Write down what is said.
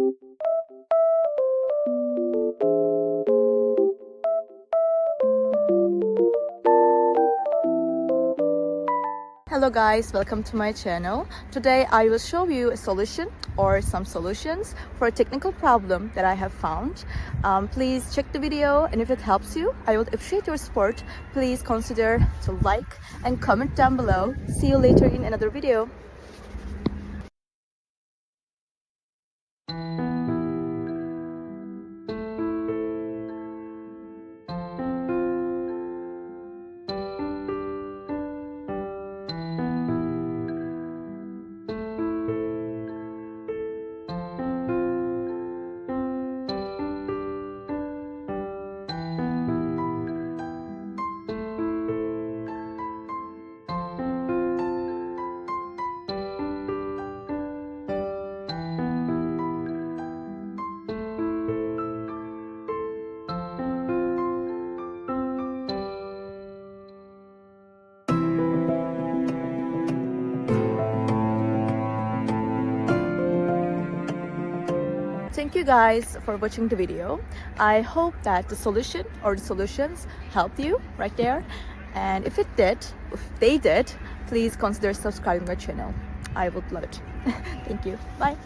Hello guys, welcome to my channel. Today I will show you a solution or some solutions for a technical problem that I have found. Please check the video, and if it helps you, I would appreciate your support. Please consider to like and comment down below. See you later in another video. Thank you guys for watching the video. I hope that the solution or the solutions helped you right there. And if they did, please consider subscribing my channel. I would love it. Thank you. Bye.